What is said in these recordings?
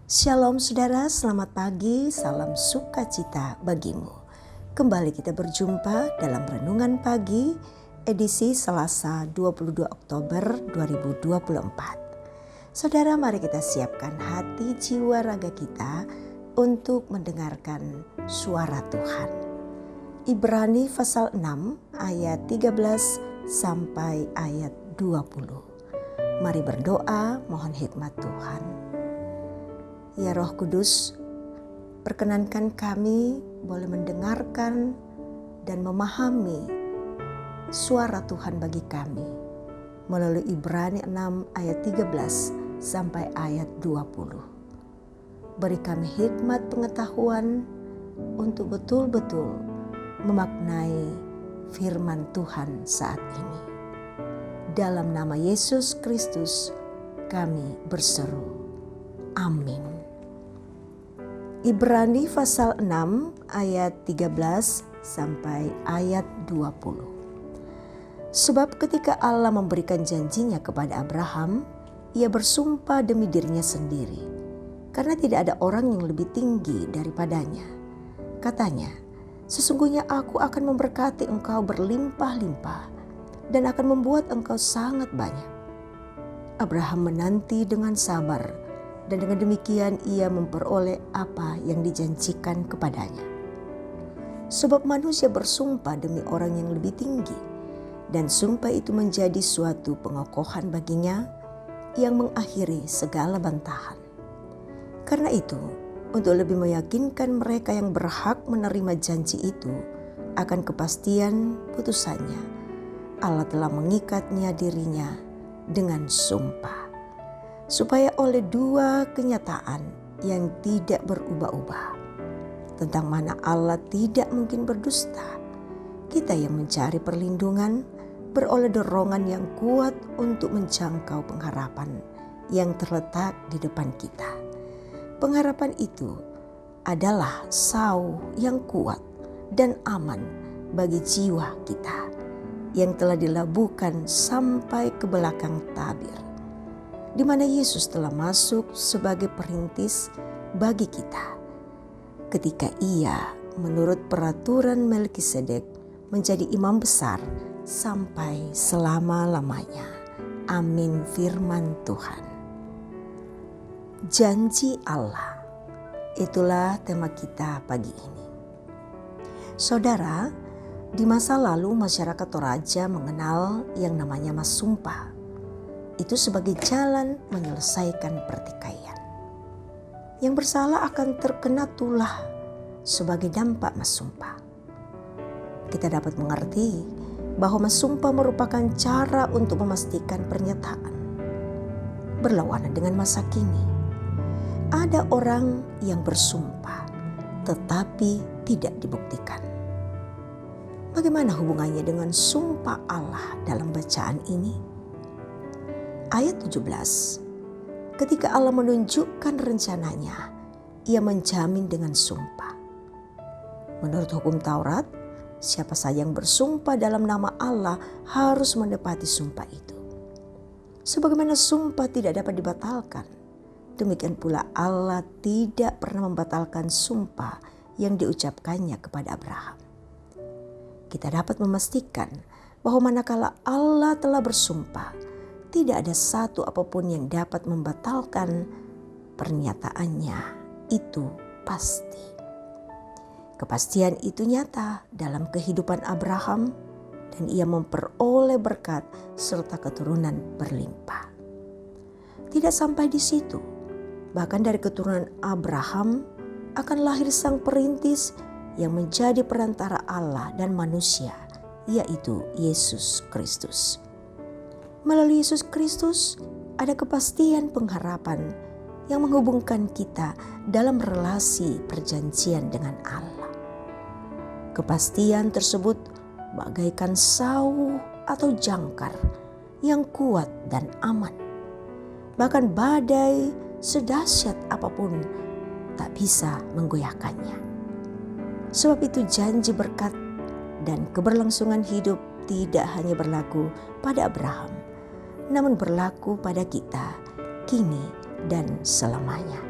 Shalom saudara, selamat pagi, salam sukacita bagimu. Kembali kita berjumpa dalam Renungan Pagi, edisi Selasa 22 Oktober 2024. Saudara, mari kita siapkan hati, jiwa, raga kita untuk mendengarkan suara Tuhan. Ibrani pasal 6 ayat 13 sampai ayat 20. Mari berdoa, mohon hikmat Tuhan. Ya Roh Kudus, perkenankan kami boleh mendengarkan dan memahami suara Tuhan bagi kami melalui Ibrani 6 ayat 13 sampai ayat 20. Beri kami hikmat pengetahuan untuk betul-betul memaknai firman Tuhan saat ini. Dalam nama Yesus Kristus kami berseru. Amin. Ibrani pasal 6 ayat 13 sampai ayat 20. Sebab ketika Allah memberikan janjinya kepada Abraham, ia bersumpah demi dirinya sendiri, karena tidak ada orang yang lebih tinggi daripadanya. Katanya, sesungguhnya aku akan memberkati engkau berlimpah-limpah dan akan membuat engkau sangat banyak. Abraham menanti dengan sabar, dan dengan demikian ia memperoleh apa yang dijanjikan kepadanya. Sebab manusia bersumpah demi orang yang lebih tinggi, dan sumpah itu menjadi suatu pengokohan baginya yang mengakhiri segala bantahan. Karena itu, untuk lebih meyakinkan mereka yang berhak menerima janji itu akan kepastian putusannya, Allah telah mengikatnya dirinya dengan sumpah, supaya oleh dua kenyataan yang tidak berubah-ubah, tentang mana Allah tidak mungkin berdusta, kita yang mencari perlindungan beroleh dorongan yang kuat untuk menjangkau pengharapan yang terletak di depan kita. Pengharapan itu adalah sau yang kuat dan aman bagi jiwa kita, yang telah dilabuhkan sampai ke belakang tabir, di mana Yesus telah masuk sebagai perintis bagi kita, ketika ia menurut peraturan Melkisedek menjadi imam besar sampai selama-lamanya. Amin firman Tuhan. Janji Allah, itulah tema kita pagi ini. Saudara, di masa lalu masyarakat Toraja mengenal yang namanya Mas Sumpah. Itu sebagai jalan menyelesaikan pertikaian. Yang bersalah akan terkena tulah sebagai dampak Mas Sumpah. Kita dapat mengerti bahwa Mas Sumpah merupakan cara untuk memastikan pernyataan. Berlawanan dengan masa kini, ada orang yang bersumpah tetapi tidak dibuktikan. Bagaimana hubungannya dengan sumpah Allah dalam bacaan ini? Ayat 17, ketika Allah menunjukkan rencananya, ia menjamin dengan sumpah. Menurut hukum Taurat, siapa saja yang bersumpah dalam nama Allah harus menepati sumpah itu. Sebagaimana sumpah tidak dapat dibatalkan, demikian pula Allah tidak pernah membatalkan sumpah yang diucapkannya kepada Abraham. Kita dapat memastikan bahwa manakala Allah telah bersumpah, tidak ada satu apapun yang dapat membatalkan pernyataannya. Itu pasti. Kepastian itu nyata dalam kehidupan Abraham, dan ia memperoleh berkat serta keturunan berlimpah. Tidak sampai di situ, bahkan dari keturunan Abraham akan lahir sang perintis yang menjadi perantara Allah dan manusia, yaitu Yesus Kristus. Melalui Yesus Kristus ada kepastian pengharapan yang menghubungkan kita dalam relasi perjanjian dengan Allah. Kepastian tersebut bagaikan sau atau jangkar yang kuat dan aman. Bahkan badai sedahsyat apapun tak bisa menggoyahkannya. Sebab itu janji berkat dan keberlangsungan hidup tidak hanya berlaku pada Abraham, namun berlaku pada kita kini dan selamanya.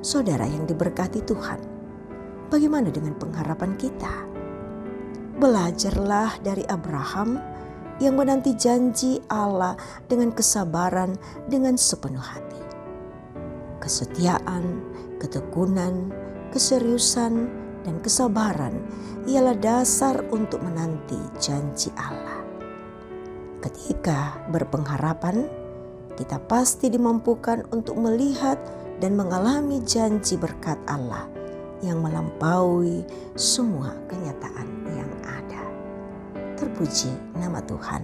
Saudara yang diberkati Tuhan, bagaimana dengan pengharapan kita? Belajarlah dari Abraham yang menanti janji Allah dengan kesabaran dengan sepenuh hati. Kesetiaan, ketekunan, keseriusan, dan kesabaran ialah dasar untuk menanti janji Allah. Ketika berpengharapan, kita pasti dimampukan untuk melihat dan mengalami janji berkat Allah yang melampaui semua kenyataan yang ada. Terpuji nama Tuhan.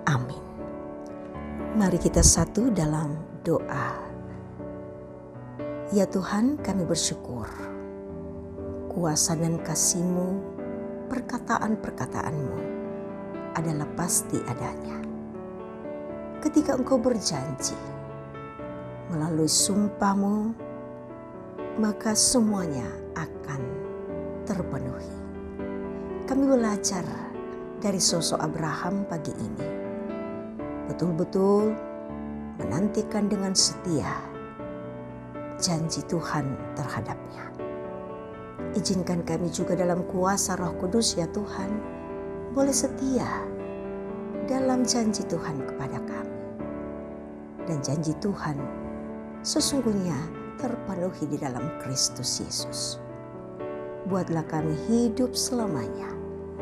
Amin. Mari kita satu dalam doa. Ya Tuhan, kami bersyukur. Kuasa dan kasih-Mu, perkataan-perkataan-Mu adalah pasti adanya. Ketika Engkau berjanji melalui sumpah-Mu, maka semuanya akan terpenuhi. Kami belajar dari sosok Abraham pagi ini. Betul-betul menantikan dengan setia janji Tuhan terhadapnya. Izinkan kami juga dalam kuasa Roh Kudus ya Tuhan, boleh setia dalam janji Tuhan kepada kami. Dan janji Tuhan sesungguhnya terpenuhi di dalam Kristus Yesus. Buatlah kami hidup selamanya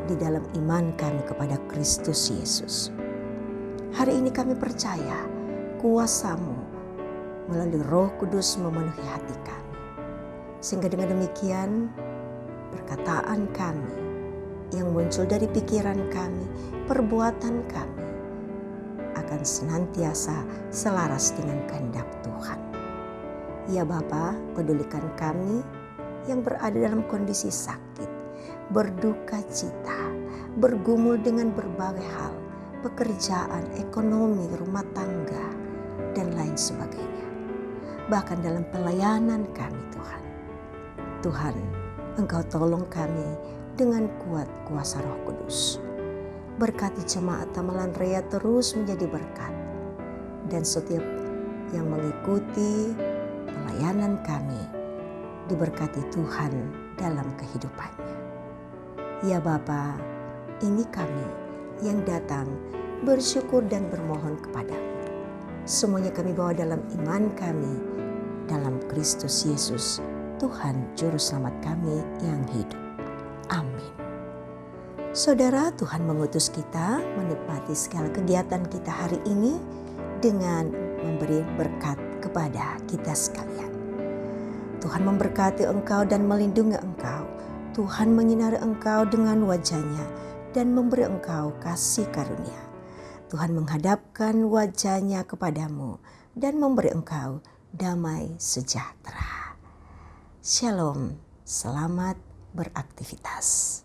di dalam iman kami kepada Kristus Yesus. Hari ini kami percaya kuasa-Mu melalui Roh Kudus memenuhi hati kami. Sehingga dengan demikian perkataan kami yang muncul dari pikiran kami, perbuatan kami akan senantiasa selaras dengan kehendak Tuhan. Ya Bapa, pedulikan kami yang berada dalam kondisi sakit, berduka cita, bergumul dengan berbagai hal, pekerjaan, ekonomi, rumah tangga, dan lain sebagainya. Bahkan dalam pelayanan kami Tuhan. Tuhan, Engkau tolong kami dengan kuat kuasa Roh Kudus. Berkati jemaat Tamalan Raya terus menjadi berkat. Dan setiap yang mengikuti pelayanan kami diberkati Tuhan dalam kehidupannya. Ya Bapa, ini kami yang datang bersyukur dan bermohon kepadamu. Semuanya kami bawa dalam iman kami dalam Kristus Yesus, Tuhan Juru Selamat kami yang hidup. Amin. Saudara, Tuhan mengutus kita menikmati segala kegiatan kita hari ini dengan memberi berkat kepada kita sekalian. Tuhan memberkati engkau dan melindungi engkau. Tuhan menyinari engkau dengan wajah-Nya dan memberi engkau kasih karunia. Tuhan menghadapkan wajah-Nya kepadamu dan memberi engkau damai sejahtera. Shalom, selamat beraktivitas.